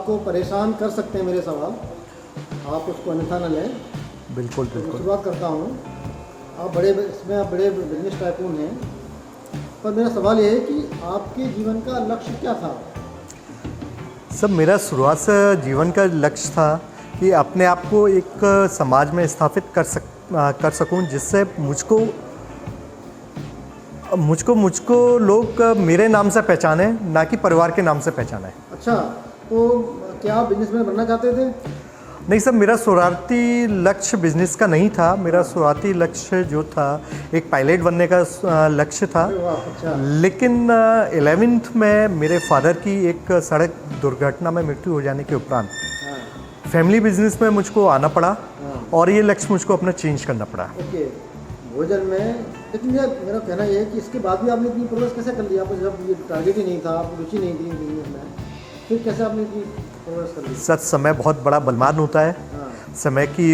आपको परेशान कर सकते हैं मेरे सवाल, आप उसको अन्यथा न लें। बिल्कुल तो बिल्कुल। शुरुआत करता हूँ। आप बड़े बिजनेस टाइकून हैं, पर मेरा सवाल ये है कि आपके जीवन का लक्ष्य क्या था? सब मेरा शुरुआत से जीवन का लक्ष्य था कि अपने आप को एक समाज में स्थापित कर सकूं, जिससे मुझको लोग मेरे नाम से पहचाने, ना कि परिवार के नाम से पहचाने। अच्छा, तो क्या आप बिजनेसमैन बनना चाहते थे? नहीं सर, मेरा शुरुआती लक्ष्य बिजनेस का नहीं था। मेरा शुरुआती लक्ष्य जो था एक पायलट बनने का लक्ष्य था। अरे वाह, अच्छा। लेकिन 11th में मेरे फादर की एक सड़क दुर्घटना में मृत्यु हो जाने के उपरांत हाँ, फैमिली बिजनेस में मुझको आना पड़ा हाँ। और ये लक्ष्य मुझको अपना चेंज करना पड़ा। ओके, भोजन में, लेकिन मेरा कहना ये है कि इसके बाद भी आपने इतनी प्रोग्रेस कैसे कर लिया? आपको जब ये टारगेट ही नहीं था, आपको रुचि नहीं थी बिजनेस में, फिर कैसे आपने इतनी प्रोग्रेस कर ली? सर, समय बहुत बड़ा बलवान होता है। हाँ,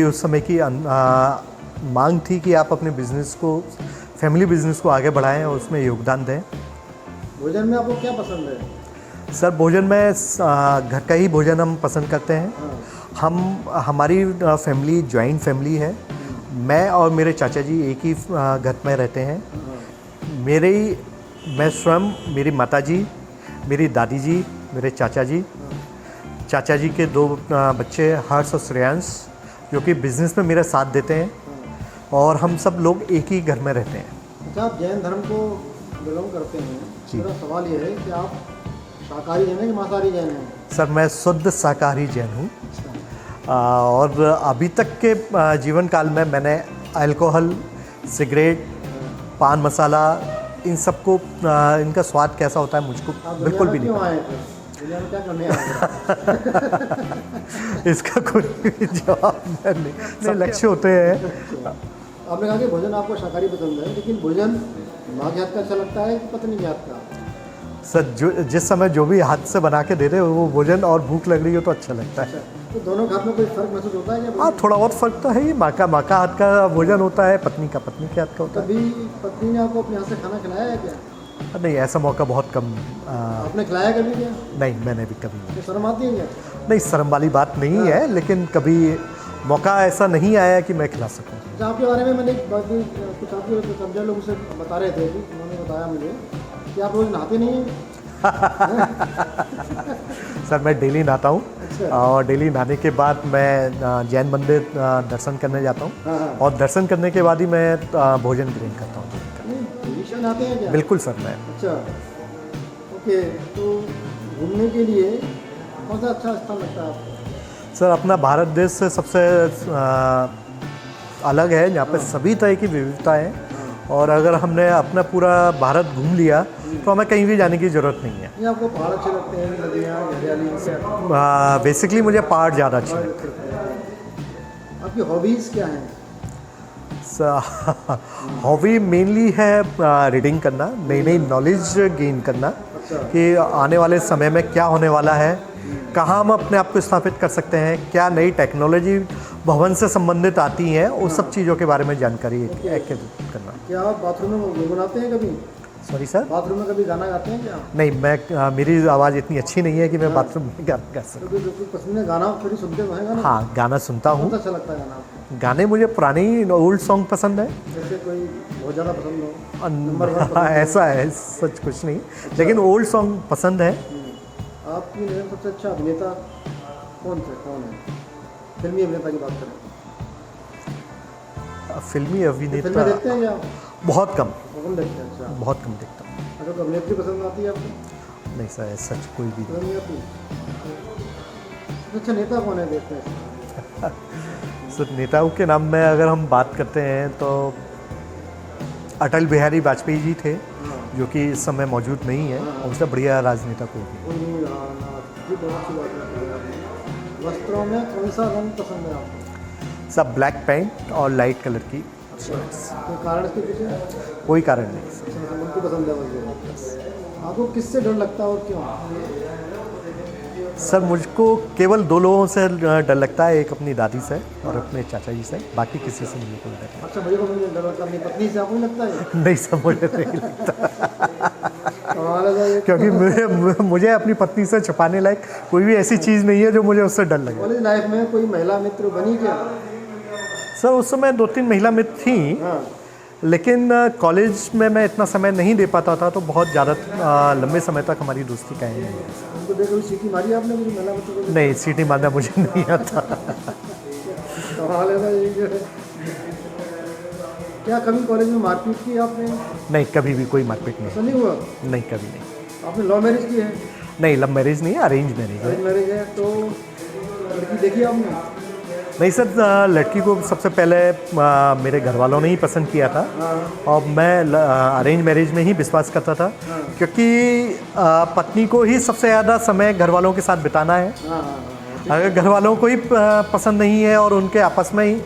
उस समय की मांग थी कि आप अपने बिजनेस को, फैमिली बिजनेस को आगे बढ़ाएं और उसमें योगदान दें। भोजन में आपको क्या पसंद है? सर, भोजन में घर का ही भोजन हम पसंद करते हैं। हमारी फैमिली जॉइंट फैमिली है। मैं और मेरे चाचा जी एक ही घर में रहते हैं। मैं स्वयं, मेरी माताजी, मेरी दादी जी, मेरे चाचा जी के 2 बच्चे हर्ष और श्रेयांश, जो कि बिजनेस में मेरा साथ देते हैं, और हम सब लोग एक ही घर में रहते हैं। अच्छा, आप जैन धर्म को बिलोंग करते हैं। जी। मेरा सवाल ये है कि आप शाकाहारी जैन हैं कि मांसाहारी जैन हैं? सर, मैं शुद्ध शाकाहारी जैन हूँ। अच्छा। और अभी तक के जीवन काल में मैंने अल्कोहल, सिगरेट, पान मसाला, इन सबको इनका स्वाद कैसा होता है मुझको आप बिल्कुल भी दुनिया में नहीं क्यों आए थे? दुनिया में क्या करने आए पता। इसका कोई भी जवाब नहीं। सब लक्ष्य होते हैं। थे? आपने कहा कि भोजन आपको शाकाहारी पसंद है, लेकिन भोजन माँ के हाथ का अच्छा लगता है कि पत्नी के हाथ का? सर, जिस समय जो भी हाथ से बना के दे रहे हो वो भोजन, और भूख लग रही हो तो अच्छा लगता है। अच्छा, तो दोनों के हाथ में कोई फर्क महसूस होता है क्या? हाँ, थोड़ा बहुत फर्क तो है ही। माँ का हाथ का भोजन होता है, पत्नी का के हाथ का होता है। कभी पत्नी ने आपको अपने हाथ से खाना खिलाया है क्या? नहीं, ऐसा मौका बहुत कम। आपने खिलाया कभी क्या? नहीं, मैंने भी कभी नहीं। ये शर्म आती है क्या? नहीं, शर्म वाली बात नहीं है, लेकिन कभी मौका ऐसा नहीं आया कि मैं खिला सकूं। अच्छा, आपके बारे में मैंने एक बात कुछ आपके कब्जा लोग मुझसे बता रहे थे कि उन्होंने बताया मुझे कि आप रोज़ नहाते नहीं हैं। सर, मैं डेली नहाता हूँ। अच्छा। और डेली नहाने के बाद मैं जैन मंदिर दर्शन करने जाता हूँ। हाँ, हाँ। और दर्शन करने के बाद ही मैं भोजन ग्रहण करता हूँ। हमेशा नहाते हैं क्या? बिल्कुल सर, मैं। अच्छा, ओके। तो घूमने के लिए कौन सा अच्छा स्थान लगता है आपको? सर, अपना भारत देश से सबसे अलग है, जहाँ पे सभी तरह की विविधता है। और अगर हमने अपना पूरा भारत घूम लिया तो हमें कहीं भी जाने की ज़रूरत नहीं है। ये आपको पहाड़ अच्छे लगते हैं, नदियाँ, हरियाली से? बेसिकली मुझे पहाड़ ज़्यादा अच्छे लगते हैं। आपकी हॉबीज़ क्या हैं? हॉबी मेनली है रीडिंग करना, नई नई नॉलेज गेन करना, कि आने वाले समय में क्या होने वाला है, कहाँ हम अपने आप को स्थापित कर सकते हैं, क्या नई टेक्नोलॉजी भवन से संबंधित आती हैं, उस सब चीज़ों के बारे में जानकारी एकत्रित करना। क्या आप बाथरूम में गुनगुनाते हैं कभी? Sorry sir? बाथरूम में कभी गाना गाते हैं क्या? नहीं, मेरी आवाज़ इतनी अच्छी नहीं है कि मैं बाथरूम में गाना गा सकूं। कभी कोई पसंदीदा गाना फिर सुनते तो हैं गाना? हाँ, गाना सुनता कौन हूँ। सा अच्छा लगता है गाना आपको? गाने मुझे पुरानी ओल्ड सॉन्ग पसंद है। जैसे कोई बहुत ज़्यादा पसंद हो? नंबर 1 पसंद हो? ऐसा है, सच कुछ नहीं, लेकिन ओल्ड सॉन्ग पसंद है। आपकी नज़र में सबसे अच्छा अभिनेता कौन है? फिल्मी अभिनेता की बात करें। फिल्मी फिल्में अभिनेता देखते हैं क्या आप? बहुत कम देखते हैं? अच्छा। बहुत कम देखता हूँ। अच्छा, तो अभिनेत्री पसंद आती है आपको? नहीं सर, सच कोई भी पसंद नहीं आती? अच्छा, नेता कौन है देखते हैं? नहीं। सर, नेताओं के नाम में अगर हम बात करते हैं तो अटल बिहारी वाजपेयी जी थे, जो कि इस समय मौजूद नहीं है। उससे बढ़िया राजनेता कोई नहीं। कोई नहीं रहा ना। जी, बहुत अच्छी बात है। वस्त्रों में कौन सा रंग पसंद है आपको? सब ब्लैक पैंट और लाइट कलर की शर्ट्स। कोई कारण इसके पीछे? कोई कारण नहीं सर। अच्छा, उनको पसंद है बस। आपको किससे डर लगता है और क्यों? सर, मुझको केवल 2 लोगों से डर लगता है, एक अपनी दादी से और अपने चाचा जी से, बाकी किसी से मुझे कोई डर नहीं। अच्छा, मुझे डर लगता है अपनी पत्नी से, आपको नहीं लगता है? नहीं सर, मुझे नहीं लगता। कमाल है ये। क्योंकि मुझे अपनी पत्नी से छुपाने लायक कोई भी ऐसी चीज़ नहीं है जो मुझे उससे डर लगे। कॉलेज लाइफ में कोई महिला मित्र बनी क्या? सर उस समय 2-3 महिला मित्र थी, हाँ। लेकिन कॉलेज में मैं इतना समय नहीं दे पाता था, तो बहुत ज़्यादा लंबे समय तक हमारी दोस्ती कायम नहीं है। उनको देख कभी सीटी मारी आपने कोई महिला मित्र को? नहीं, सीटी मारना मुझे नहीं आता। कमाल है ये जो है। क्या कभी कॉलेज में मारपीट की आपने? नहीं, कभी भी कोई मारपीट नहीं। ऐसा नहीं हुआ? नहीं, कभी नहीं। आपने लव मैरिज की है? नहीं, लव मैरिज नहीं है, अरेंज मैरिज है। अरेंज मैरिज है। तो लड़की देखी आपने? नहीं सर, लड़की को सबसे पहले मेरे घर वालों ने ही पसंद किया था। हाँ। और मैं अरेंज मैरिज में ही विश्वास करता था, हाँ। क्योंकि पत्नी को ही सबसे ज़्यादा समय घर वालों के साथ बिताना है। हाँ हाँ। अगर घर वालों को ही पसंद नहीं है और उनके आपस में ही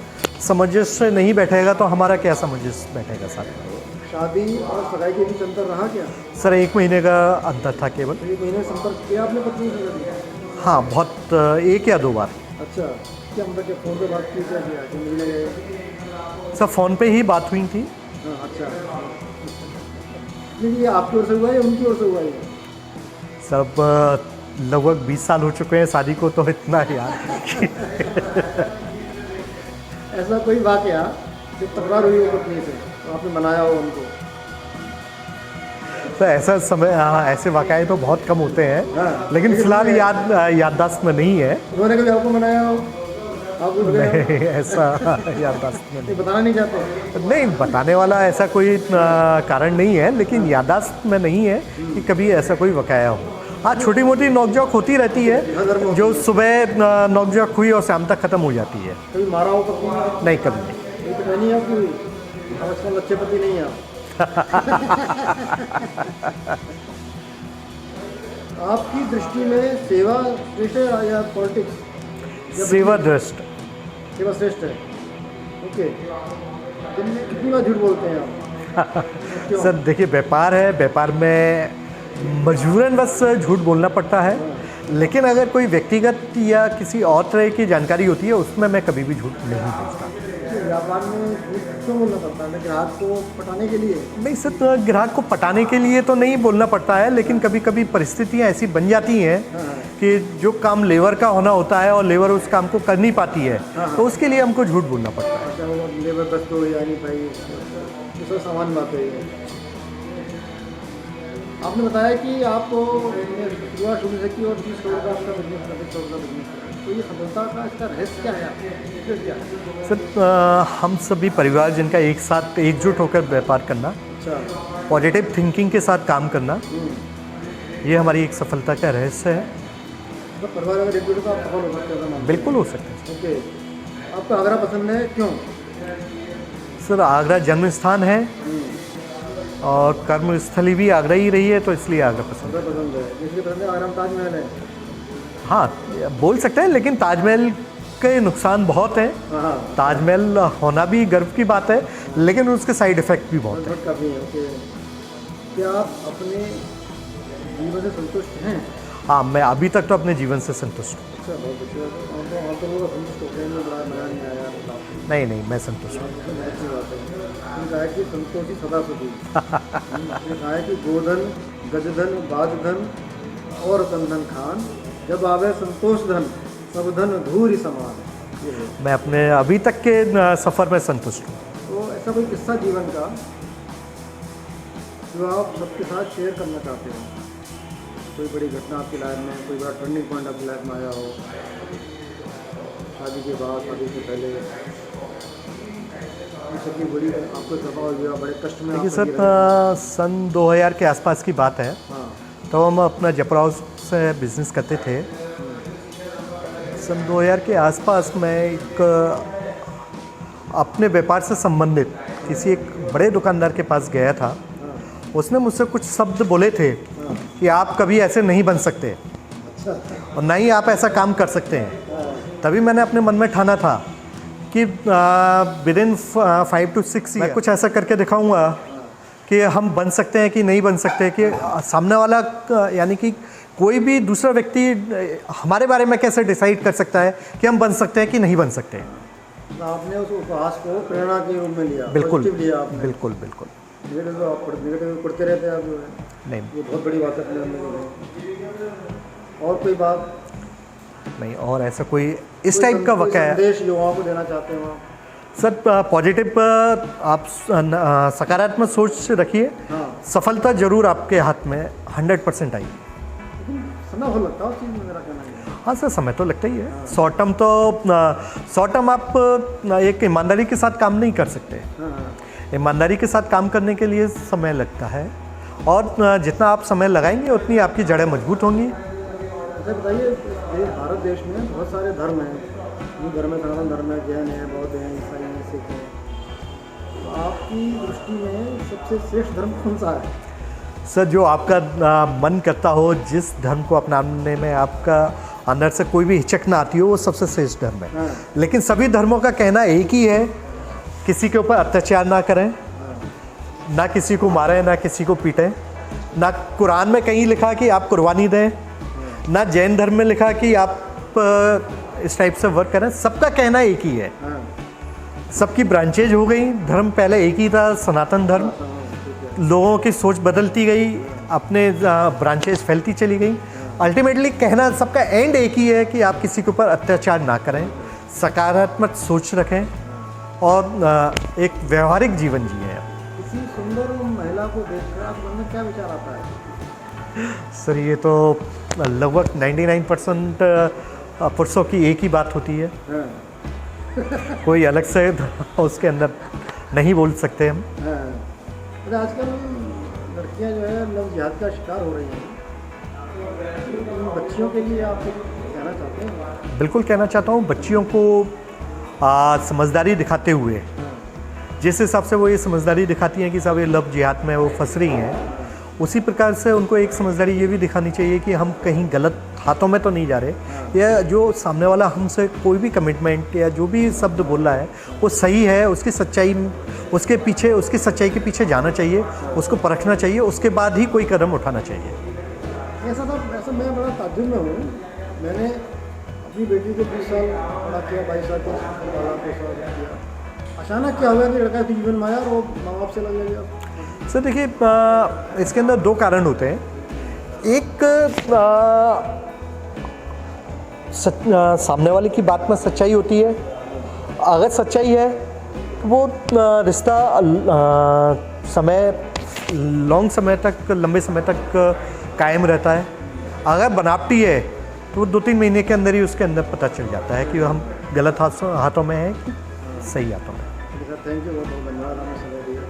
सामंजस्य नहीं बैठेगा, तो हमारा क्या सामंजस्य बैठेगा साथ में। शादी और सगाई के बीच अंतर रहा क्या? सर 1 महीने का अंतर था केवल। 1 महीने संपर्क किया आपने पत्नी से कभी? हाँ, बहुत 1 या 2 बार। अच्छा, क्या मतलब क्या फ़ोन पे बात की, क्या किया कि मिलने गए? सर फ़ोन पे ही बात हुई थी। हाँ अच्छा। नहीं ये आपकी ओर से हुआ है या उनकी ओर से हुआ है? सब लगभग 20 साल हो चुके हैं शादी को, तो इतना याद। ऐसा कोई वाकया जब तकरार हुई हो पत्नी से तो आपने मनाया हो उनको? तो ऐसा समय, हाँ, ऐसे वाक़ये तो बहुत कम होते हैं। हाँ। लेकिन फिलहाल याददाश्त में नहीं है। उन्होंने कभी आपको मनाया हो? आप भूल गए हो? नहीं, ऐसा याददाश्त में नहीं बताना नहीं चाहते? नहीं, बताने वाला ऐसा कोई कारण नहीं है, लेकिन याददाश्त में नहीं है कि कभी ऐसा कोई वाक़या हो। हाँ, छोटी मोटी नोकझोंक होती रहती है, जो सुबह नोकझोंक हुई और शाम तक ख़त्म हो जाती है। कभी मारा हो पत्नी ने? नहीं, कभी नहीं। ये तो नहीं है आपकी आजकल अच्छे पति नहीं है आप। आपकी दृष्टि में सेवा श्रेष्ठ है या पॉलिटिक्स? सेवा दृष्ट। सेवा श्रेष्ठ है। ओके। दिन में कितनी बार झूठ बोलते हैं आप? क्यों? सर देखिए, व्यापार है, व्यापार में मजबूरन बस झूठ बोलना पड़ता है। लेकिन अगर कोई व्यक्तिगत या किसी और तरह की जानकारी होती है, उसमें मैं कभी भी झूठ नहीं बोलता। व्यापार में झूठ क्यों बोलना पड़ता है? ग्राहक को पटाने के लिए? नहीं सर, तो ग्राहक को पटाने के लिए तो नहीं बोलना पड़ता है, लेकिन कभी कभी परिस्थितियाँ ऐसी बन जाती हैं कि जो काम लेबर का होना होता है और लेबर उस काम को कर नहीं पाती है, तो उसके लिए हमको झूठ बोलना पड़ता है। अच्छा, वो लेबर दस्त हो या नहीं भाई, ये सब सामान्य बात है ये। आपने बताया कि आपको शुरुआत शुरू से की और 30 करोड़ का आपका बिजनेस, 30 करोड़ का बिजनेस है। तो ये सफलता का इसका रहस्य क्या है आपको? क्या है? सर हम सभी परिवार जिनका एक साथ एकजुट होकर व्यापार करना, अच्छा। पॉजिटिव थिंकिंग के साथ काम करना, ये हमारी एक सफलता का रहस्य है। तो परिवार अगर एक तो आप सफल हो सकते हैं? बिल्कुल हो सकते हैं। ओके। आपको आगरा पसंद है, क्यों? सर आगरा जन्म स्थान है और कर्मस्थली भी आगरा ही रही है, तो इसलिए आगरा पसंद है। आगरा पसंद है, इसलिए पसंद है। आगरा में ताजमहल है। हाँ, बोल सकते हैं, लेकिन ताजमहल के नुकसान बहुत हैं। हाँ। ताजमहल होना भी गर्व की बात है, लेकिन उसके साइड इफ़ेक्ट भी बहुत है। काफ़ी है। ओके। क्या आप अपने जीवन से संतुष्ट हैं? हाँ, मैं अभी तक तो अपने जीवन से संतुष्ट हूँ। अच्छा, बहुत अच्छा। और तो लोग संतुष्ट होते हैं, बड़ा मज़ा नहीं आया यार। नहीं, मैं संतुष्ट हूँ। बहुत अच्छी बात है। उन्होंने कहा है कि संतोषी सदा सुखी। उन्होंने कहा है कि गोधन, गजधन, बाजधन और कंधन खान, जब आवे संतोष धन, सब धन धूरी समान। ये है। मैं अपने अभी तक के सफ़र में संतुष्ट हूँ। तो ऐसा कोई किस्सा जीवन का जो आप सबके साथ शेयर करना चाहते हो? कोई बड़ी घटना आपकी लाइफ में, कोई बड़ा टर्निंग पॉइंट आपकी लाइफ में आया हो, शादी के बाद, शादी से पहले, कितनी बड़ी आपको दफा हुआ, बड़े कष्ट में? देखिए सर, सन 2000 के आसपास की बात है। हाँ। तो हम अपना जपराव से बिज़नेस करते थे। सन 2000 के आसपास मैं एक अपने व्यापार से संबंधित किसी एक बड़े दुकानदार के पास गया था। उसने मुझसे कुछ शब्द बोले थे कि आप कभी ऐसे नहीं बन सकते और ना ही आप ऐसा काम कर सकते हैं। तभी मैंने अपने मन में ठाना था कि विदिन 5 to 6 मैं कुछ ऐसा करके दिखाऊंगा कि हम बन सकते हैं कि नहीं बन सकते, कि सामने वाला यानी कि कोई भी दूसरा व्यक्ति हमारे बारे में कैसे डिसाइड कर सकता है कि हम बन सकते हैं कि नहीं बन सकते हैं। आपने उस उपहास को प्रेरणा के रूप में लिया? बिल्कुल, पॉजिटिव लिया आपने? बिल्कुल बिल्कुल। नेगेटिव तो आप नेगेटिव पढ़ते रहते हैं आप जो है, नहीं ये बहुत बड़ी बात है अपने अंदर जो है। और कोई बात, नहीं, और ऐसा कोई इस कोई टाइप का कोई वाक़या है संदेश युवाओं को देना चाहते हैं आप? सर? पॉजिटिव आप सकारात्मक सोच रखिए, हाँ, सफलता जरूर आपके हाथ में 100% आएगी। लेकिन समय हो लगता है उस चीज़ में, मेरा कहना है। हाँ सर, समय तो लगता ही है। शॉर्ट टर्म आप एक ईमानदारी के साथ काम नहीं कर सकते। हाँ हाँ, ईमानदारी के साथ काम करने के लिए समय लगता है, और जितना आप समय लगाएंगे उतनी आपकी जड़ें मजबूत होंगी। अच्छा बताइए, ये भारत देश में बहुत सारे धर्म हैं, हिंदू धर्म है, सनातन धर्म है, जैन है, बौद्ध हैं, ईसाई हैं, सिख हैं, तो आपकी दृष्टि में सबसे श्रेष्ठ धर्म कौन सा है? सर, जो आपका मन करता हो, जिस धर्म को अपनाने में आपका अंदर से कोई भी हिचक ना आती हो, वो सबसे श्रेष्ठ धर्म है। हाँ, लेकिन सभी धर्मों का कहना एक ही है, किसी के ऊपर अत्याचार ना करें, ना किसी को मारें, ना किसी को पीटें। ना कुरान में कहीं लिखा कि आप कुर्बानी दें, ना जैन धर्म में लिखा कि आप इस टाइप से वर्क करें। सबका कहना एक ही है। हाँ, सबकी ब्रांचेज हो गई, धर्म पहले एक ही था, सनातन धर्म। हाँ, ठीक है। लोगों की सोच बदलती गई, अपने ब्रांचेज फैलती चली गई। अल्टीमेटली कहना सबका एंड एक ही है कि आप किसी के ऊपर अत्याचार ना करें, सकारात्मक सोच रखें, और एक व्यवहारिक जीवन जिए। किसी सुंदर महिला को देखकर आप मन में क्या विचार आता है? सर, ये तो लगभग 99% पुरुषों की एक ही बात होती है। हाँ, कोई अलग से उसके अंदर नहीं बोल सकते हम। हाँ। अच्छा, आजकल लड़कियां जो है लव जिहाद का शिकार हो रही हैं, तो इन बच्चियों के लिए आप कुछ कहना चाहते हैं? बिल्कुल कहना चाहता हूँ, बच्चियों को समझदारी दिखाते हुए, हाँ, जिस हिसाब से वो ये समझदारी दिखाती हैं कि साहब ये लव जिहाद में वो फंस रही हैं, उसी प्रकार से उनको एक समझदारी ये भी दिखानी चाहिए कि हम कहीं गलत हाथों में तो नहीं जा रहे। या जो सामने वाला हमसे कोई भी कमिटमेंट या जो भी शब्द बोल रहा है वो सही है, उसकी सच्चाई, उसके पीछे, उसकी सच्चाई के पीछे जाना चाहिए, उसको परखना चाहिए, उसके बाद ही कोई कदम उठाना चाहिए। ऐसा मैं बड़ा ताज्जुब में हूँ। मैंने अपनी बेटी को 20 साल बड़ा किया, 22 साल किया, अचानक क्या हुआ कि लड़का की जीवन में आया और वो माँ बाप से लग गया। सर देखिए, इसके अंदर दो कारण होते हैं। एक, सामने वाले की बात में सच्चाई होती है। अगर सच्चाई है तो वो रिश्ता लंबे समय तक कायम रहता है। अगर बनावटी है तो वो 2-3 महीने के अंदर ही उसके अंदर पता चल जाता है कि हम गलत हाथों में हैं कि सही हाथों में। थैंक यू, बहुत बहुत धन्यवाद, हमें समय दिया।